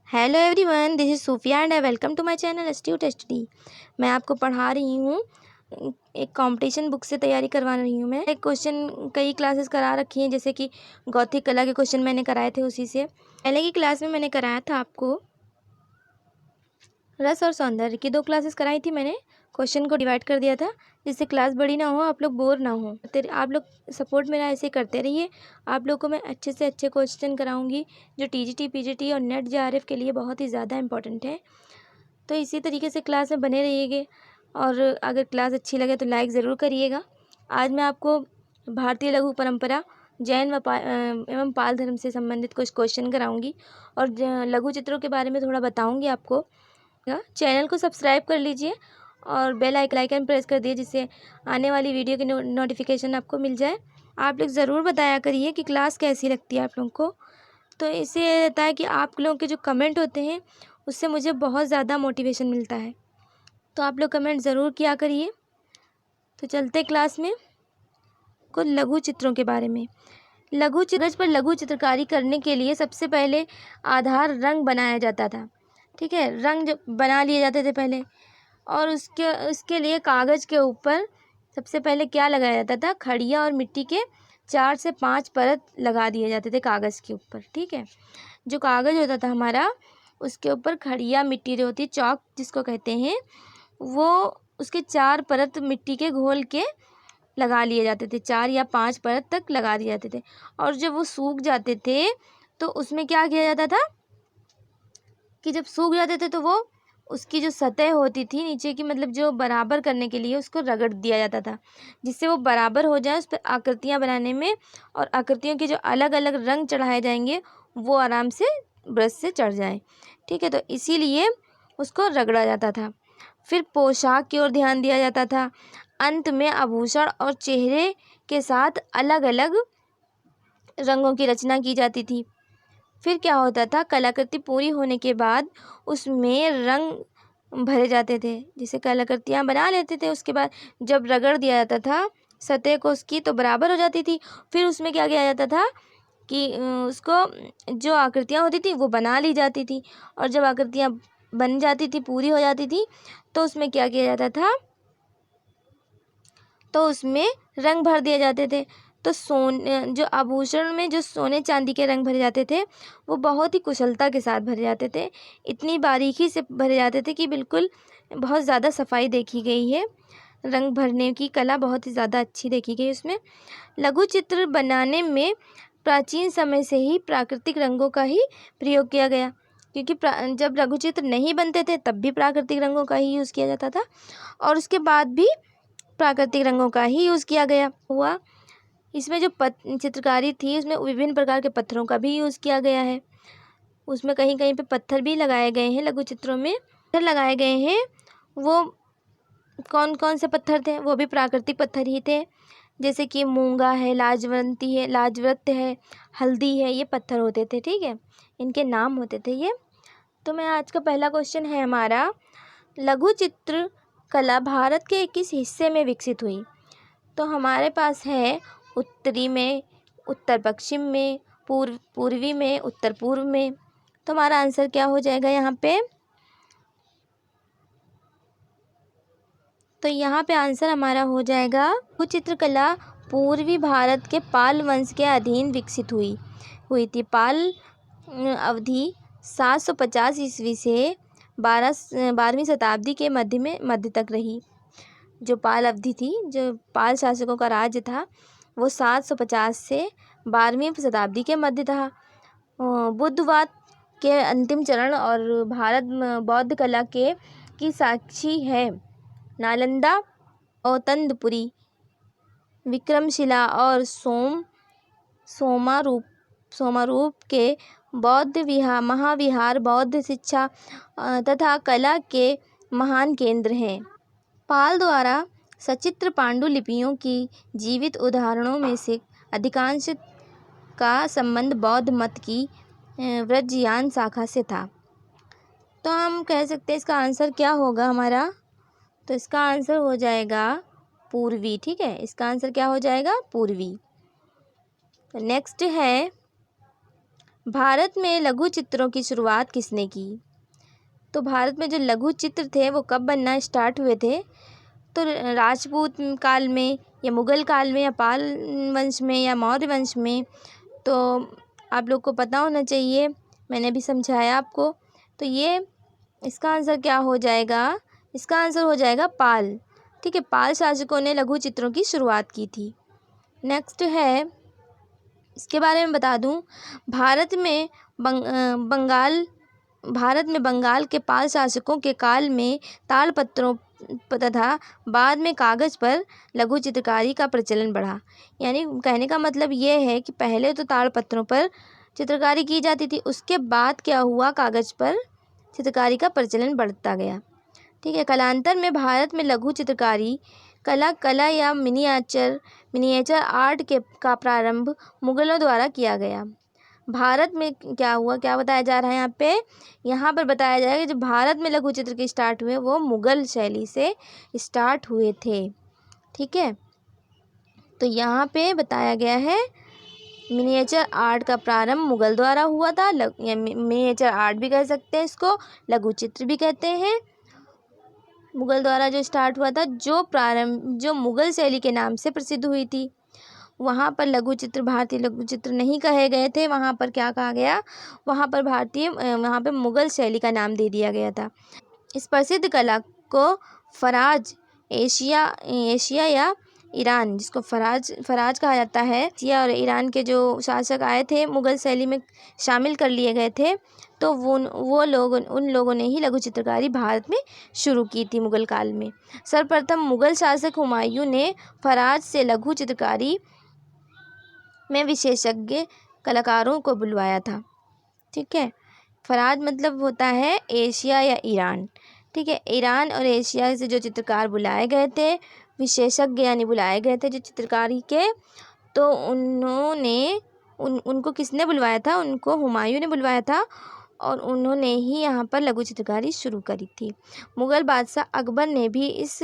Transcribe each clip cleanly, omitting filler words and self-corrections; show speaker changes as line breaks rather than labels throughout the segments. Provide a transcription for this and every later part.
Hello everyone, this is Sufiya and I welcome to my channel astute study. मैं आपको पढ़ा रही हूँ, एक कंपटीशन बुक से तैयारी करवा रही हूँ। मैं एक क्वेश्चन कई क्लासेस करा रखी हैं, जैसे कि गौथिक कला के क्वेश्चन मैंने कराए थे। उसी से पहले की क्लास में मैंने कराया था आपको रस और सौंदर्य की 2 क्लासेस कराई थी। मैंने क्वेश्चन को डिवाइड कर दिया था जिससे क्लास बड़ी ना हो, आप लोग बोर ना हो। आप लोग सपोर्ट मेरा ऐसे करते रहिए। आप लोग को मैं अच्छे से अच्छे क्वेश्चन कराऊंगी जो टीजीटी, पीजीटी और नेट जेआरएफ के लिए बहुत ही ज़्यादा इंपॉर्टेंट है। तो इसी तरीके से क्लास में बने रहिएगा और अगर क्लास अच्छी लगे तो लाइक ज़रूर करिएगा। आज मैं आपको भारतीय लघु परंपरा, जैन एवं पाल धर्म से संबंधित कुछ क्वेश्चन कराऊंगी और लघु चित्रों के बारे में थोड़ा बताऊंगी आपको। चैनल को सब्सक्राइब कर लीजिए और बेल आइकन प्रेस कर दिए जिससे आने वाली वीडियो की नोटिफिकेशन आपको मिल जाए। आप लोग ज़रूर बताया करिए कि क्लास कैसी लगती है आप लोगों को। तो इससे ये रहता है कि आप लोगों के जो कमेंट होते हैं उससे मुझे बहुत ज़्यादा मोटिवेशन मिलता है। तो आप लोग कमेंट ज़रूर किया करिए। तो चलते क्लास में कुछ लघु चित्रों के बारे में। लघु चित्रकारी करने के लिए सबसे पहले आधार रंग बनाया जाता था। ठीक है, रंग जब बना लिए जाते थे पहले, और उसके लिए कागज़ के ऊपर सबसे पहले क्या लगाया जाता था, खड़िया और मिट्टी के 4 से 5 परत लगा दिए जाते थे कागज़ के ऊपर। ठीक है, जो कागज़ होता था हमारा उसके ऊपर खड़िया मिट्टी जो होती है, चौक जिसको कहते हैं, वो उसके 4 परत मिट्टी के घोल के लगा लिए जाते थे। 4 या 5 परत तक लगा दिए जाते थे। और जब वो सूख जाते थे तो उसमें क्या किया जाता था कि जब सूख जाते थे तो वो उसकी जो सतह होती थी नीचे की, मतलब जो बराबर करने के लिए उसको रगड़ दिया जाता था जिससे वो बराबर हो जाए, उस पर आकृतियाँ बनाने में। और आकृतियों के जो अलग अलग रंग चढ़ाए जाएंगे वो आराम से ब्रश से चढ़ जाए। ठीक है, तो इसीलिए उसको रगड़ा जाता था। फिर पोशाक की ओर ध्यान दिया जाता था। अंत में आभूषण और चेहरे के साथ अलग अलग रंगों की रचना की जाती थी। फिर क्या होता था, कलाकृति पूरी होने के बाद उसमें रंग भरे जाते थे। जैसे कलाकृतियाँ बना लेते थे, उसके बाद जब रगड़ दिया जाता था सतह को उसकी, तो बराबर हो जाती थी। फिर उसमें क्या किया जाता था कि उसको जो आकृतियाँ होती थी वो बना ली जाती थी। और जब आकृतियाँ बन जाती थी, पूरी हो जाती थी, तो उसमें क्या किया जाता था, तो उसमें रंग भर दिए जाते थे। तो जो आभूषण में जो सोने चांदी के रंग भरे जाते थे वो बहुत ही कुशलता के साथ भरे जाते थे। इतनी बारीकी से भरे जाते थे कि बिल्कुल बहुत ज़्यादा सफाई देखी गई है। रंग भरने की कला बहुत ही ज़्यादा अच्छी देखी गई उसमें। लघु चित्र बनाने में प्राचीन समय से ही प्राकृतिक रंगों का ही प्रयोग किया गया, क्योंकि जब लघु चित्र नहीं बनते थे तब भी प्राकृतिक रंगों का ही यूज़ किया जाता था और उसके बाद भी प्राकृतिक रंगों का ही यूज़ किया गया हुआ। इसमें जो चित्रकारी थी उसमें विभिन्न प्रकार के पत्थरों का भी यूज़ किया गया है। उसमें कहीं कहीं पे पत्थर भी लगाए गए हैं। लघु चित्रों में पत्थर लगाए गए हैं। वो कौन कौन से पत्थर थे, वो भी प्राकृतिक पत्थर ही थे। जैसे कि मूंगा है, लाजवंत है, हल्दी है, ये पत्थर होते थे। ठीक है, इनके नाम होते थे ये। तो मैं आज का पहला क्वेश्चन है हमारा, लघु चित्र कला भारत के किस हिस्से में विकसित हुई। तो हमारे पास है उत्तरी में, उत्तर पश्चिम में, पूर्वी में, उत्तर पूर्व में। तो हमारा आंसर क्या हो जाएगा यहाँ पे, तो यहाँ पे आंसर हमारा हो जाएगा लघु चित्रकला पूर्वी भारत के पाल वंश के अधीन विकसित हुई थी। पाल अवधि 750 ईस्वी से 12वीं शताब्दी के मध्य तक रही। जो पाल अवधि थी, जो पाल शासकों का राज्य था, वो 750 से 12वीं शताब्दी के मध्य था। बुद्धवाद के अंतिम चरण और भारत बौद्ध कला की साक्षी है। नालंदा, औतंदपुरी, विक्रमशिला और सोमारूप के बौद्ध महाविहार बौद्ध शिक्षा तथा कला के महान केंद्र हैं। पाल द्वारा सचित्र पांडुलिपियों की जीवित उदाहरणों में से अधिकांश का संबंध बौद्ध मत की वज्रयान शाखा से था। तो हम कह सकते हैं इसका आंसर क्या होगा हमारा, तो इसका आंसर हो जाएगा पूर्वी। ठीक है, इसका आंसर क्या हो जाएगा, पूर्वी। नेक्स्ट है, भारत में लघु चित्रों की शुरुआत किसने की? तो भारत में जो लघु चित्र थे वो कब बनना स्टार्ट हुए थे? तो राजपूत काल में, या मुग़ल काल में, या पाल वंश में, या मौर्य वंश में? तो आप लोग को पता होना चाहिए, मैंने भी समझाया आपको। तो ये इसका आंसर क्या हो जाएगा? इसका आंसर हो जाएगा पाल। ठीक है, पाल शासकों ने लघु चित्रों की शुरुआत की थी। नेक्स्ट है, इसके बारे में बता दूं, भारत में बंगाल के पाल शासकों के काल में ताड़पत्रों तथा बाद में कागज़ पर लघु चित्रकारी का प्रचलन बढ़ा। यानी कहने का मतलब ये है कि पहले तो ताड़पत्रों पर चित्रकारी की जाती थी, उसके बाद क्या हुआ, कागज़ पर चित्रकारी का प्रचलन बढ़ता गया। ठीक है, कालांतर में भारत में लघु चित्रकारी कला या मिनिएचर आर्ट का प्रारंभ मुग़लों द्वारा किया गया। भारत में क्या हुआ, क्या बताया जा रहा है यहाँ पर बताया जाएगा जो भारत में लघु चित्र के स्टार्ट हुए वो मुग़ल शैली से स्टार्ट हुए थे। ठीक है, तो यहाँ पे बताया गया है मिनिएचर आर्ट का प्रारंभ मुग़ल द्वारा हुआ था। या मिनिएचर आर्ट भी कह सकते हैं इसको, लघु चित्र भी कहते हैं। मुग़ल द्वारा जो स्टार्ट हुआ था, जो मुग़ल शैली के नाम से प्रसिद्ध हुई थी। वहाँ पर भारतीय लघु चित्र नहीं कहे गए थे, वहाँ पर क्या कहा गया, वहाँ पर मुग़ल शैली का नाम दे दिया गया था। इस प्रसिद्ध कला को फ़राज एशिया या ईरान, जिसको फ़राज कहा जाता है, एशिया और ईरान के जो शासक आए थे मुग़ल शैली में शामिल कर लिए गए थे। तो उन लोगों ने ही लघु चित्रकारी भारत में शुरू की थी मुग़ल काल में। सर्वप्रथम मुग़ल शासक हुमायूं ने फ़राज से लघु चित्रकारी में विशेषज्ञ कलाकारों को बुलवाया था। ठीक है, फ़राज मतलब होता है एशिया या ईरान। ठीक है, ईरान और एशिया से जो चित्रकार बुलाए गए थे, विशेषज्ञ यानी बुलाए गए थे जो चित्रकारी के, तो उनको किसने बुलवाया था? उनको हुमायूं ने बुलवाया था, और उन्होंने ही यहाँ पर लघु चित्रकारी शुरू करी थी। मुग़ल बादशाह अकबर ने भी इस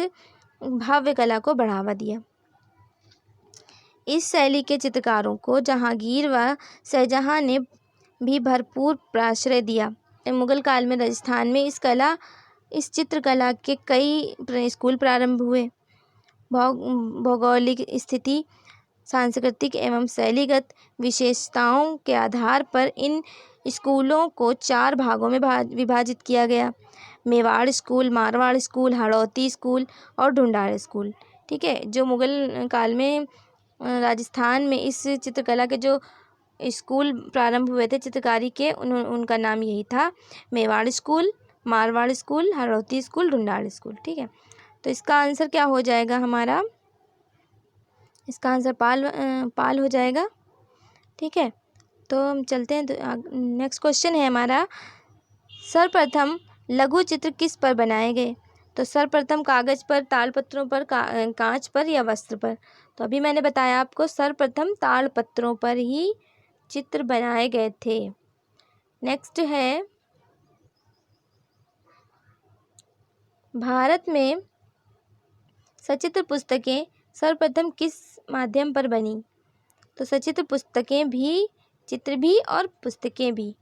भव्य कला को बढ़ावा दिया। इस शैली के चित्रकारों को जहांगीर व शाहजहां ने भी भरपूर प्राश्रय दिया। मुग़ल काल में राजस्थान में इस चित्रकला के कई स्कूल प्रारंभ हुए। भौगोलिक स्थिति, सांस्कृतिक एवं शैलीगत विशेषताओं के आधार पर इन स्कूलों को 4 भागों में विभाजित किया गया: Mewar school, Marwar school, Hadoti school और ढूंढाड़ स्कूल। ठीक है, जो मुग़ल काल में राजस्थान में इस चित्रकला के जो स्कूल प्रारंभ हुए थे चित्रकारी के, उनका नाम यही था: Mewar school, Marwar school, Hadoti school, Dhundhar school. ठीक है, तो इसका आंसर क्या हो जाएगा हमारा? इसका आंसर पाल हो जाएगा। ठीक है, तो हम चलते हैं, तो नेक्स्ट क्वेश्चन है हमारा, सर्वप्रथम लघु चित्र किस पर बनाए गए? तो सर्वप्रथम कागज़ पर, ताड़पत्रों पर, कांच पर या वस्त्र पर? तो अभी मैंने बताया आपको, सर्वप्रथम ताड़पत्रों पर ही चित्र बनाए गए थे। नेक्स्ट है, भारत में सचित्र पुस्तकें सर्वप्रथम किस माध्यम पर बनी? तो सचित्र पुस्तकें भी, चित्र भी और पुस्तकें भी,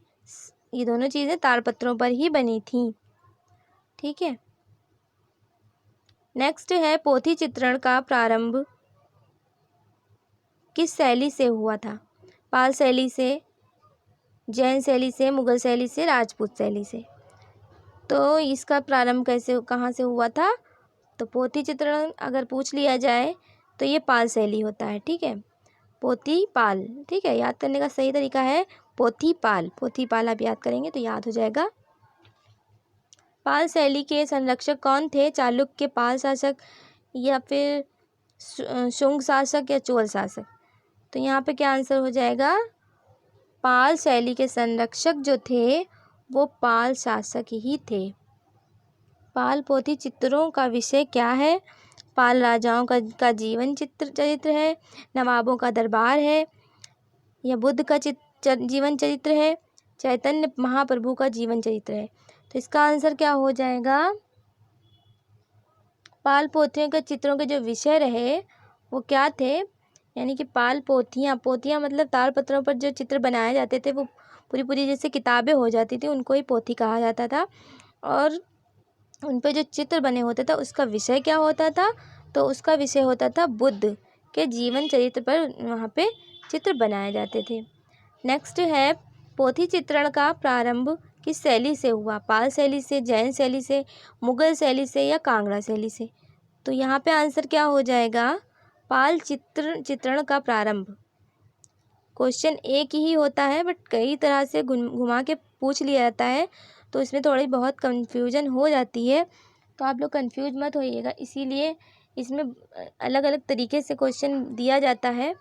ये दोनों चीज़ें ताड़पत्रों पर ही बनी थीं। ठीक है, नेक्स्ट है, पोथी चित्रण का प्रारंभ किस शैली से हुआ था? पाल शैली से, जैन शैली से, मुग़ल शैली से, राजपूत शैली से? तो इसका प्रारंभ कहाँ से हुआ था? तो पोथी चित्रण अगर पूछ लिया जाए तो ये पाल शैली होता है। ठीक है, पोथी पाल। ठीक है, याद करने का सही तरीका है पोथी पाल आप याद करेंगे तो याद हो जाएगा। पाल शैली के संरक्षक कौन थे? चालुक्य, पाल शासक, या फिर शुंग शासक, या चोल शासक? तो यहाँ पे क्या आंसर हो जाएगा? पाल शैली के संरक्षक जो थे वो पाल शासक ही थे। पाल पोथी चित्रों का विषय क्या है? पाल राजाओं का जीवन चरित्र है, नवाबों का दरबार है, या बुद्ध का जीवन चरित्र है, चैतन्य महाप्रभु का जीवन चरित्र है? तो इसका आंसर क्या हो जाएगा? पाल पोथियों के चित्रों के जो विषय रहे वो क्या थे? यानी कि पाल पोथियाँ मतलब ताड़पत्रों पर जो चित्र बनाए जाते थे वो पूरी पूरी जैसे किताबें हो जाती थी, उनको ही पोथी कहा जाता था। और उन पे जो चित्र बने होते था उसका विषय क्या होता था, तो उसका विषय होता था बुद्ध के जीवन चरित्र पर वहाँ पे चित्र बनाए जाते थे। नेक्स्ट है पोथी चित्रण का प्रारंभ किस शैली से हुआ, पाल शैली से, जैन शैली से, मुगल शैली से या कांगड़ा शैली से। तो यहाँ पे आंसर क्या हो जाएगा, पाल चित्रण का प्रारंभ। क्वेश्चन एक ही होता है बट कई तरह से घुमा के पूछ लिया जाता है, तो इसमें थोड़ी बहुत कंफ्यूजन हो जाती है, तो आप लोग कंफ्यूज मत होइएगा। इसीलिए इसमें अलग अलग तरीके से क्वेश्चन दिया जाता है,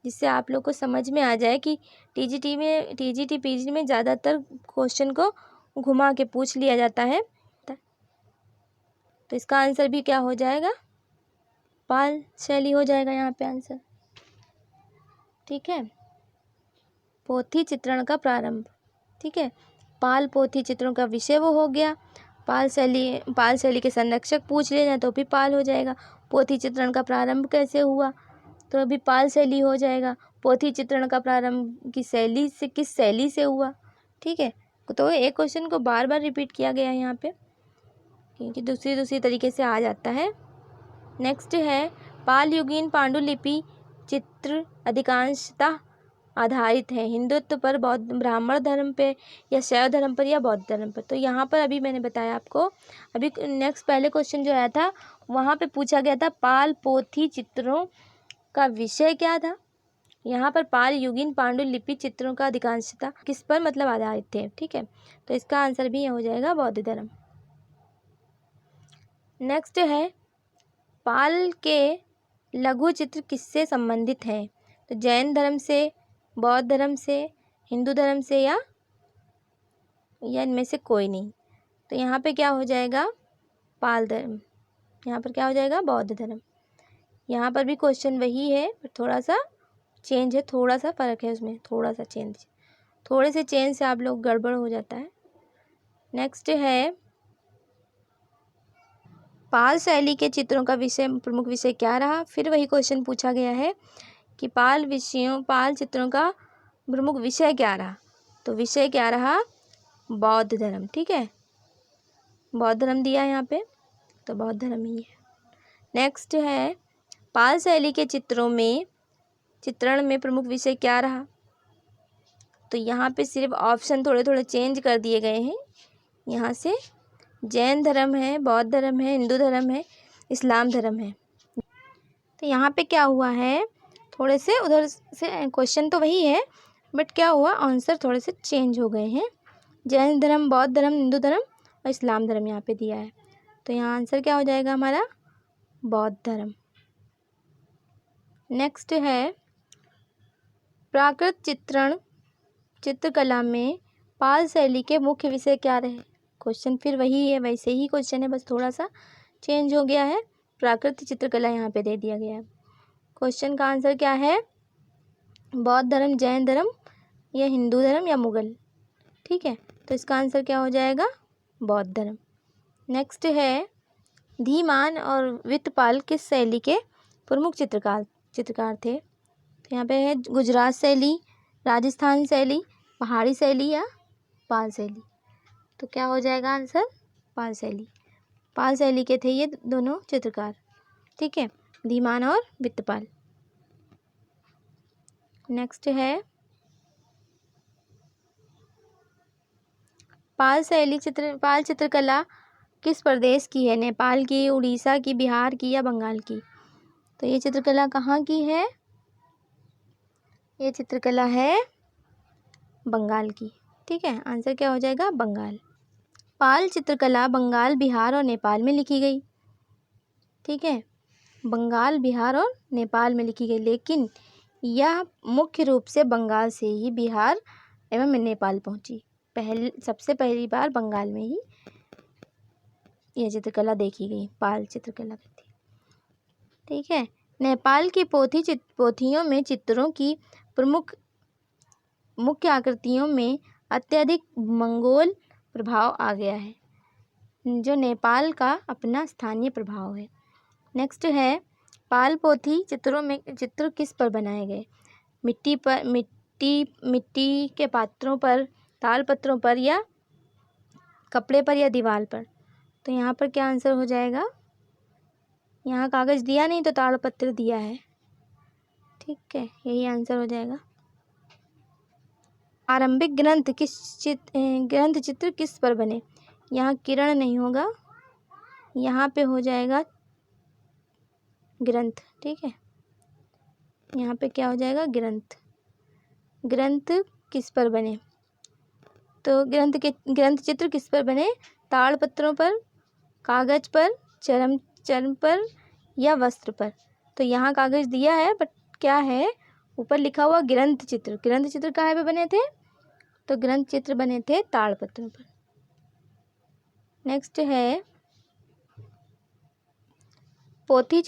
जिससे आप लोग को समझ में आ जाए कि टीजीटी पीजी में ज़्यादातर क्वेश्चन को घुमा के पूछ लिया जाता है। तो इसका आंसर भी क्या हो जाएगा, पाल शैली हो जाएगा यहाँ पे आंसर। ठीक है, पोथी चित्रण का प्रारंभ। ठीक है, पाल पोथी चित्रों का विषय वो हो गया। पाल शैली के संरक्षक पूछ लेना तो भी पाल हो जाएगा। पोथी चित्रण का प्रारंभ कैसे हुआ, तो अभी पाल शैली हो जाएगा। पोथी चित्रण का प्रारंभ की शैली से, किस शैली से हुआ। ठीक है, तो एक क्वेश्चन को बार बार रिपीट किया गया है यहाँ पे, क्योंकि दूसरी तरीके से आ जाता है। नेक्स्ट है पाल युगीन पांडुलिपि चित्र अधिकांशतः आधारित है हिंदुत्व पर, बौद्ध ब्राह्मण धर्म पे, या शैव धर्म पर, या बौद्ध धर्म पर। तो यहाँ पर अभी मैंने बताया आपको, अभी नेक्स्ट पहले क्वेश्चन जो आया था वहाँ पे पूछा गया था पाल पोथी चित्रों का विषय क्या था। यहाँ पर पाल युगीन पांडुलिपि चित्रों का अधिकांशतः किस पर मतलब आधारित थे। ठीक है, तो इसका आंसर भी हो जाएगा बौद्ध धर्म। नेक्स्ट है पाल के लघु चित्र किससे संबंधित हैं, तो जैन धर्म से, बौद्ध धर्म से, हिंदू धर्म से, या इनमें से कोई नहीं। तो यहाँ पे क्या हो जाएगा, पाल धर्म। यहाँ पर क्या हो जाएगा, बौद्ध धर्म। यहाँ पर भी क्वेश्चन वही है पर थोड़ा सा चेंज है, थोड़ा सा फ़र्क है उसमें, थोड़ा सा चेंज, थोड़े से चेंज से आप लोग गड़बड़ हो जाता है। नेक्स्ट है पाल शैली के चित्रों का विषय, प्रमुख विषय क्या रहा। फिर वही क्वेश्चन पूछा गया है कि पाल चित्रों का प्रमुख विषय क्या रहा, तो विषय क्या रहा, बौद्ध धर्म। ठीक है, बौद्ध धर्म दिया है यहाँ पे, तो बौद्ध धर्म ही है। नेक्स्ट है पाल शैली के चित्रण में प्रमुख विषय क्या रहा, तो यहाँ पे सिर्फ ऑप्शन थोड़े थोड़े चेंज कर दिए गए हैं। यहाँ से जैन धर्म है, बौद्ध धर्म है, हिंदू धर्म है, इस्लाम धर्म है। तो यहाँ पे क्या हुआ है, थोड़े से उधर से क्वेश्चन तो वही है बट क्या हुआ, आंसर थोड़े से चेंज हो गए हैं। जैन धर्म, बौद्ध धर्म, हिंदू धर्म और इस्लाम धर्म यहाँ पे दिया है, तो यहाँ आंसर क्या हो जाएगा हमारा, बौद्ध धर्म। नेक्स्ट है प्राकृत चित्रकला में पाल शैली के मुख्य विषय क्या रहे। क्वेश्चन फिर वही है, वैसे ही क्वेश्चन है, बस थोड़ा सा चेंज हो गया है। प्राकृत चित्रकला यहाँ पे दे दिया गया है। क्वेश्चन का आंसर क्या है, बौद्ध धर्म, जैन धर्म, या हिंदू धर्म, या मुगल। ठीक है, तो इसका आंसर क्या हो जाएगा, बौद्ध धर्म। नेक्स्ट है धीमान और वित्तपाल किस शैली के प्रमुख चित्रकार थे। तो यहाँ पे है गुजरात शैली, राजस्थान शैली, पहाड़ी शैली, या पाल शैली। तो क्या हो जाएगा आंसर, पाल शैली। पाल शैली के थे ये दोनों चित्रकार। ठीक है, धीमान और वित्तपाल। नेक्स्ट है पाल चित्रकला किस प्रदेश की है, नेपाल की, उड़ीसा की, बिहार की, या बंगाल की। तो ये चित्रकला कहाँ की है, ये चित्रकला है बंगाल की। ठीक है, आंसर क्या हो जाएगा, बंगाल। पाल चित्रकला बंगाल, बिहार और नेपाल में लिखी गई। ठीक है, बंगाल, बिहार और नेपाल में लिखी गई, लेकिन यह मुख्य रूप से बंगाल से ही बिहार एवं नेपाल पहुंची। सबसे पहली बार बंगाल में ही यह चित्रकला देखी गई, पाल चित्रकला थी। ठीक है, नेपाल की पोथियों में चित्रों की मुख्य आकृतियों में अत्यधिक मंगोल प्रभाव आ गया है, जो नेपाल का अपना स्थानीय प्रभाव है। नेक्स्ट है पाल पोथी चित्रों में चित्र किस पर बनाए गए, मिट्टी मिट्टी के पात्रों पर, तालपत्रों पर या कपड़े पर या दीवार पर। तो यहाँ पर क्या आंसर हो जाएगा? यहाँ कागज़ दिया नहीं तो ताड़पत्र दिया है। ठीक है, यही आंसर हो जाएगा। आरंभिक ग्रंथ चित्र किस पर बने? यहाँ किरण नहीं होगा, यहाँ पे हो जाएगा ग्रंथ। ठीक है, यहाँ पे क्या हो जाएगा? ग्रंथ। ग्रंथ किस पर बने? तो ग्रंथ चित्र किस पर बने? ताड़पत्रों पर, कागज पर, चर्म पर या वस्त्र पर। तो यहाँ कागज दिया है बट क्या है, ऊपर लिखा हुआ ग्रंथ चित्र। ग्रंथ चित्र कहाँ पे बने थे? तो ग्रंथ चित्र बने थे ताड़पत्रों पर। नेक्स्ट है पोथी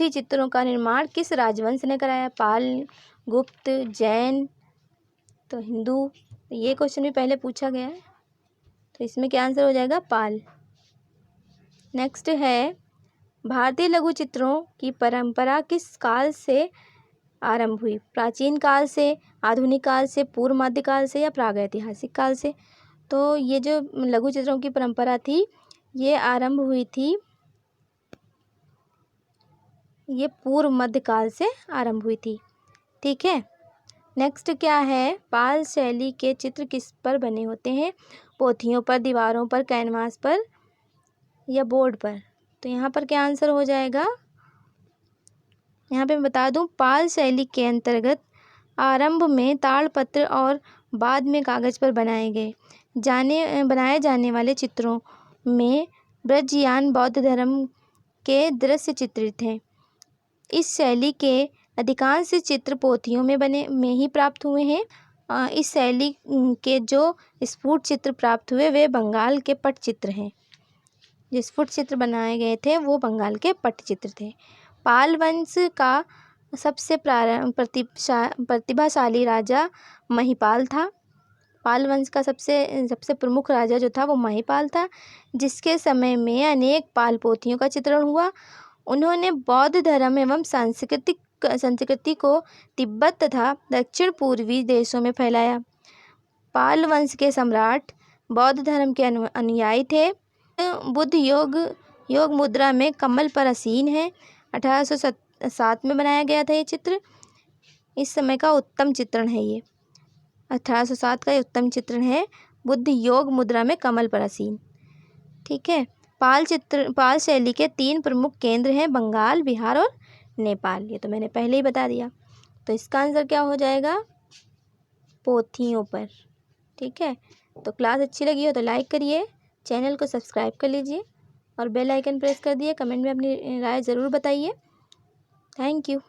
चित्रों का निर्माण किस राजवंश ने कराया? पाल, गुप्त, जैन, तो हिंदू। ये क्वेश्चन भी पहले पूछा गया है, तो इसमें क्या आंसर हो जाएगा? पाल। नेक्स्ट है भारतीय लघु चित्रों की परंपरा किस काल से आरंभ हुई? प्राचीन काल से, आधुनिक काल से, पूर्व मध्यकाल से या प्रागैतिहासिक काल से? तो ये जो लघु चित्रों की परंपरा थी ये आरंभ हुई थी, ये पूर्व मध्यकाल से आरंभ हुई थी। ठीक है, नेक्स्ट क्या है? पाल शैली के चित्र किस पर बने होते हैं? पोथियों पर, दीवारों पर, कैनवास पर या बोर्ड पर? तो यहाँ पर क्या आंसर हो जाएगा? यहाँ पे मैं बता दूं, पाल शैली के अंतर्गत आरंभ में ताड़पत्र और बाद में कागज पर बनाए जाने वाले चित्रों में ब्रजयान बौद्ध धर्म के दृश्य चित्रित हैं। इस शैली के अधिकांश चित्र पोथियों में ही प्राप्त हुए हैं। इस शैली के जो स्फुट चित्र प्राप्त हुए वे बंगाल के पटचित्र हैं। जो स्फुट चित्र बनाए गए थे वो बंगाल के पटचित्र थे। पाल वंश का सबसे प्रतिभाशाली राजा महिपाल था। पाल वंश का सबसे प्रमुख राजा जो था वो महिपाल था, जिसके समय में अनेक पाल पोथियों का चित्रण हुआ। उन्होंने बौद्ध धर्म एवं संस्कृति को तिब्बत तथा दक्षिण पूर्वी देशों में फैलाया। पाल वंश के सम्राट बौद्ध धर्म के अनुयायी थे। बुद्ध योग मुद्रा में कमल पर आसीन है। 1807 में बनाया गया था ये चित्र। इस समय का उत्तम चित्रण है ये। 1807 का ये उत्तम चित्रण है, बुद्ध योग मुद्रा में कमल पर आसीन। ठीक है, पाल शैली के 3 प्रमुख केंद्र हैं, बंगाल, बिहार और नेपाल। ये तो मैंने पहले ही बता दिया। तो इसका आंसर क्या हो जाएगा? पोथियों पर। ठीक है, तो क्लास अच्छी लगी हो तो लाइक करिए, चैनल को सब्सक्राइब कर लीजिए और बेल आइकन प्रेस कर दिए। कमेंट में अपनी राय ज़रूर बताइए। Thank you.